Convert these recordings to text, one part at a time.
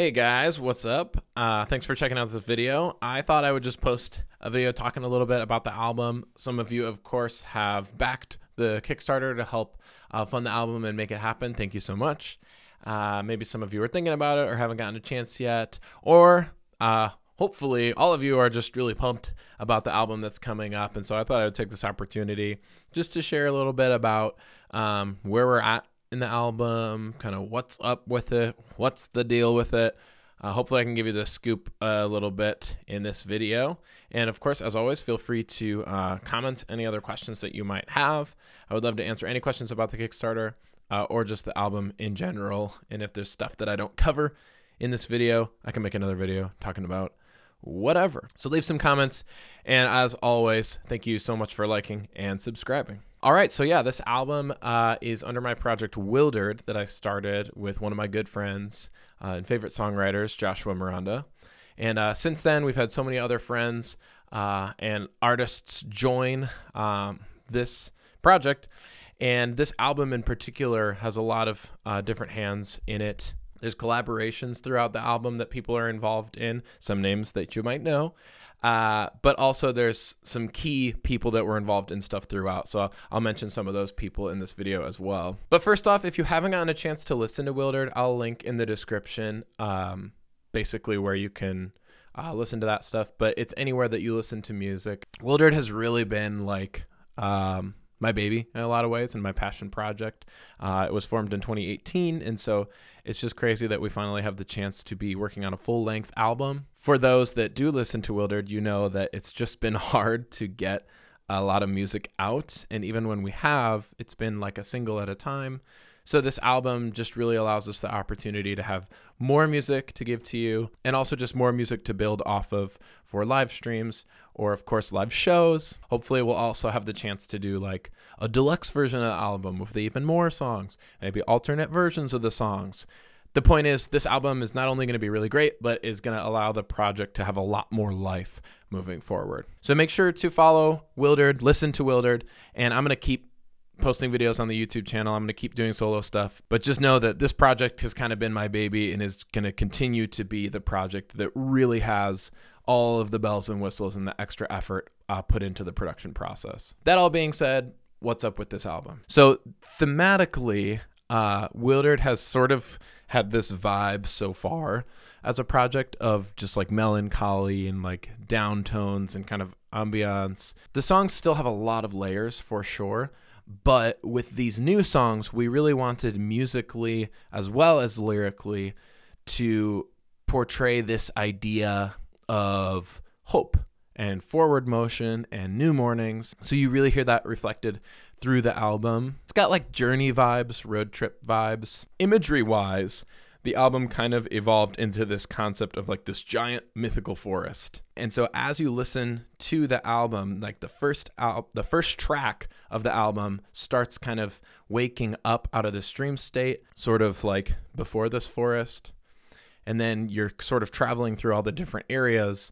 Hey guys, what's up? Thanks for checking out this video. I thought I would just post a video talking a little bit about the album. Some of you, of course, have backed the Kickstarter to help fund the album and make it happen. Thank you so much. Maybe some of you are thinking about it or haven't gotten a chance yet, or hopefully all of you are just really pumped about the album that's coming up. And so I thought I would take this opportunity just to share a little bit about where we're at in the album, kind of what's up with it, what's the deal with it. Hopefully I can give you the scoop a little bit in this video. And of course, as always, feel free to comment any other questions that you might have. I would love to answer any questions about the Kickstarter or just the album in general. And if there's stuff that I don't cover in this video, I can make another video talking about whatever. So leave some comments. And as always, thank you so much for liking and subscribing. All right, so yeah, this album is under my project Wildered that I started with one of my good friends and favorite songwriters, Joshua Miranda. And since then, we've had so many other friends and artists join this project. And this album in particular has a lot of different hands in it. There's collaborations throughout the album that people are involved in, some names that you might know. But also there's some key people that were involved in stuff throughout. So I'll mention some of those people in this video as well. But first off, if you haven't gotten a chance to listen to Wildered, I'll link in the description basically where you can listen to that stuff. But it's anywhere that you listen to music. Wildered has really been like my baby in a lot of ways and my passion project. It was formed in 2018, and so it's just crazy that we finally have the chance to be working on a full-length album. For those that do listen to Wildered, you know that it's just been hard to get a lot of music out, and even when we have, it's been like a single at a time. So this album just really allows us the opportunity to have more music to give to you, and also just more music to build off of for live streams or of course live shows. Hopefully we'll also have the chance to do like a deluxe version of the album with even more songs, maybe alternate versions of the songs. The point is, this album is not only going to be really great, but is going to allow the project to have a lot more life moving forward. So make sure to follow Wildered, listen to Wildered, and I'm going to keep posting videos on the YouTube channel. I'm going to keep doing solo stuff, but just know that this project has kind of been my baby and is going to continue to be the project that really has all of the bells and whistles and the extra effort put into the production process. That all being said, what's up with this album? So thematically, Wildered has sort of had this vibe so far as a project of just like melancholy and like downtones and kind of ambiance. The songs still have a lot of layers for sure, but with these new songs, we really wanted musically as well as lyrically to portray this idea of hope and forward motion and new mornings. So you really hear that reflected through the album. It's got like journey vibes, road trip vibes. Imagery wise, the album kind of evolved into this concept of like this giant mythical forest. And so as you listen to the album, like the first track of the album starts kind of waking up out of this dream state, sort of like before this forest. And then you're sort of traveling through all the different areas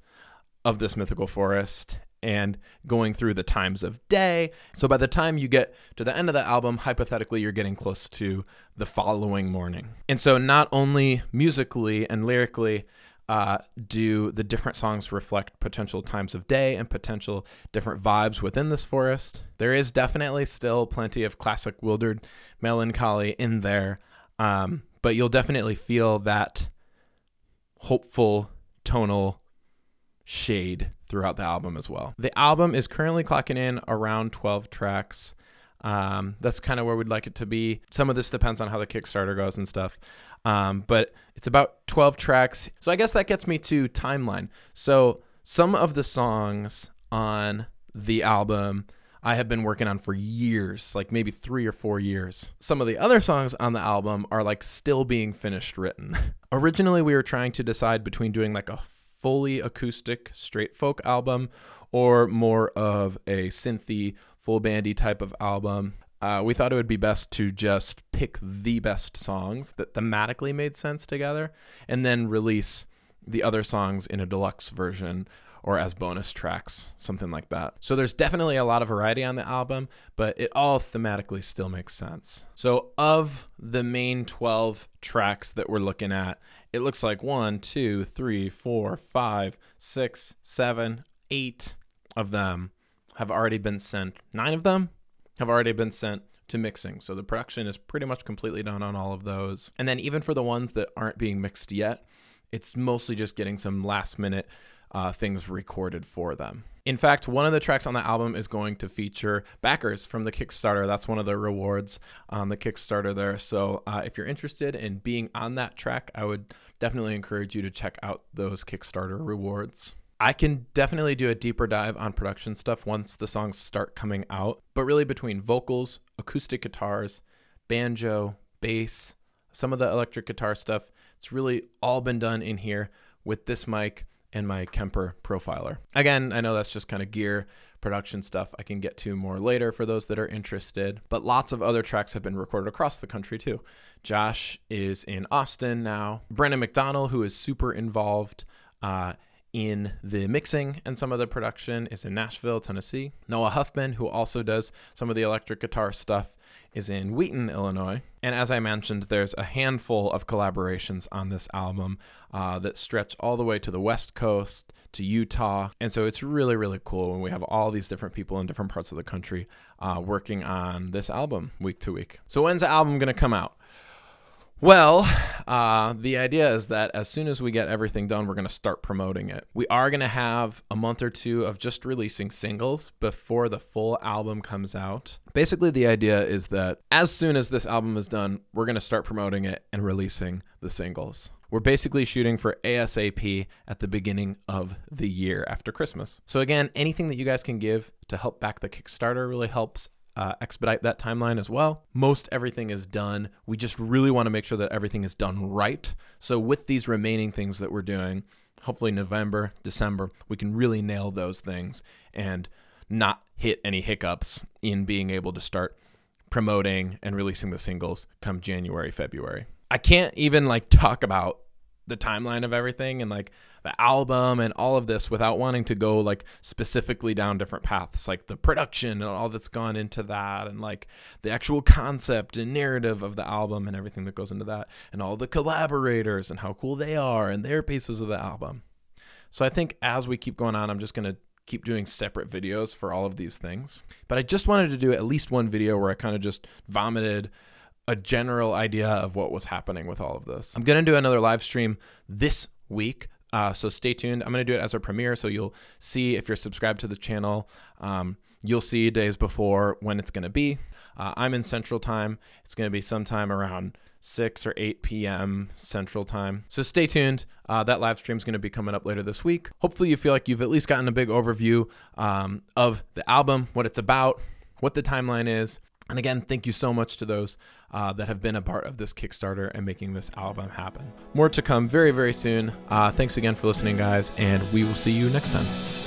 of this mythical forest and going through the times of day. So by the time you get to the end of the album, hypothetically, you're getting close to the following morning. And so not only musically and lyrically do the different songs reflect potential times of day and potential different vibes within this forest, there is definitely still plenty of classic Wildered melancholy in there, but you'll definitely feel that hopeful tonal shade throughout the album as well. The album is currently clocking in around 12 tracks. That's kind of where we'd like it to be. Some of this depends on how the Kickstarter goes and stuff. But it's about 12 tracks. So I guess that gets me to timeline. So some of the songs on the album I have been working on for years, like maybe 3 or 4 years. Some of the other songs on the album are like still being finished written. Originally, we were trying to decide between doing like a fully acoustic straight folk album or more of a synthy full bandy type of album. We thought it would be best to just pick the best songs that thematically made sense together and then release the other songs in a deluxe version or as bonus tracks, something like that. So there's definitely a lot of variety on the album, but it all thematically still makes sense. So of the main 12 tracks that we're looking at it looks like 1, 2, 3, 4, 5, 6, 7, 8 of them have already been sent. 9 of them have already been sent to mixing. So the production is pretty much completely done on all of those. And then even for the ones that aren't being mixed yet, it's mostly just getting some last minute things recorded for them. In fact, one of the tracks on the album is going to feature backers from the Kickstarter. That's one of the rewards on the Kickstarter there. So if you're interested in being on that track, I would definitely encourage you to check out those Kickstarter rewards. I can definitely do a deeper dive on production stuff once the songs start coming out, but really between vocals, acoustic guitars, banjo, bass, some of the electric guitar stuff, it's really all been done in here with this mic and my Kemper profiler. Again, I know that's just kind of gear production stuff I can get to more later for those that are interested, but lots of other tracks have been recorded across the country too. Josh is in Austin now. Brennan McDonald, who is super involved in the mixing and some of the production, is in Nashville, Tennessee. Noah Huffman, who also does some of the electric guitar stuff, is in Wheaton, Illinois. And as I mentioned, there's a handful of collaborations on this album that stretch all the way to the West Coast, to Utah. And so it's really, really cool when we have all these different people in different parts of the country working on this album week to week. So when's the album gonna come out? Well, the idea is that as soon as we get everything done, we're going to start promoting it. We are going to have a month or two of just releasing singles before the full album comes out. Basically, the idea is that as soon as this album is done, we're going to start promoting it and releasing the singles. We're basically shooting for ASAP at the beginning of the year after Christmas. So again, anything that you guys can give to help back the Kickstarter really helps expedite that timeline as well. Most everything is done. We just really want to make sure that everything is done right. So with these remaining things that we're doing, hopefully November, December, we can really nail those things and not hit any hiccups in being able to start promoting and releasing the singles come January, February. I can't even like talk about the timeline of everything and like the album and all of this without wanting to go like specifically down different paths, like the production and all that's gone into that, and like the actual concept and narrative of the album and everything that goes into that, and all the collaborators and how cool they are and their pieces of the album. So I think as we keep going on, I'm just going to keep doing separate videos for all of these things. But I just wanted to do at least one video where I kind of just vomited a general idea of what was happening with all of this. I'm going to do another live stream this week, so stay tuned. I'm going to do it as a premiere, so you'll see if you're subscribed to the channel, you'll see days before when it's going to be. I'm in Central Time. It's going to be sometime around 6 or 8 p.m. Central Time. So stay tuned. That live stream is going to be coming up later this week. Hopefully you feel like you've at least gotten a big overview of the album, what it's about, what the timeline is. And again, thank you so much to those that have been a part of this Kickstarter and making this album happen. More to come very, very soon. Thanks again for listening, guys, and we will see you next time.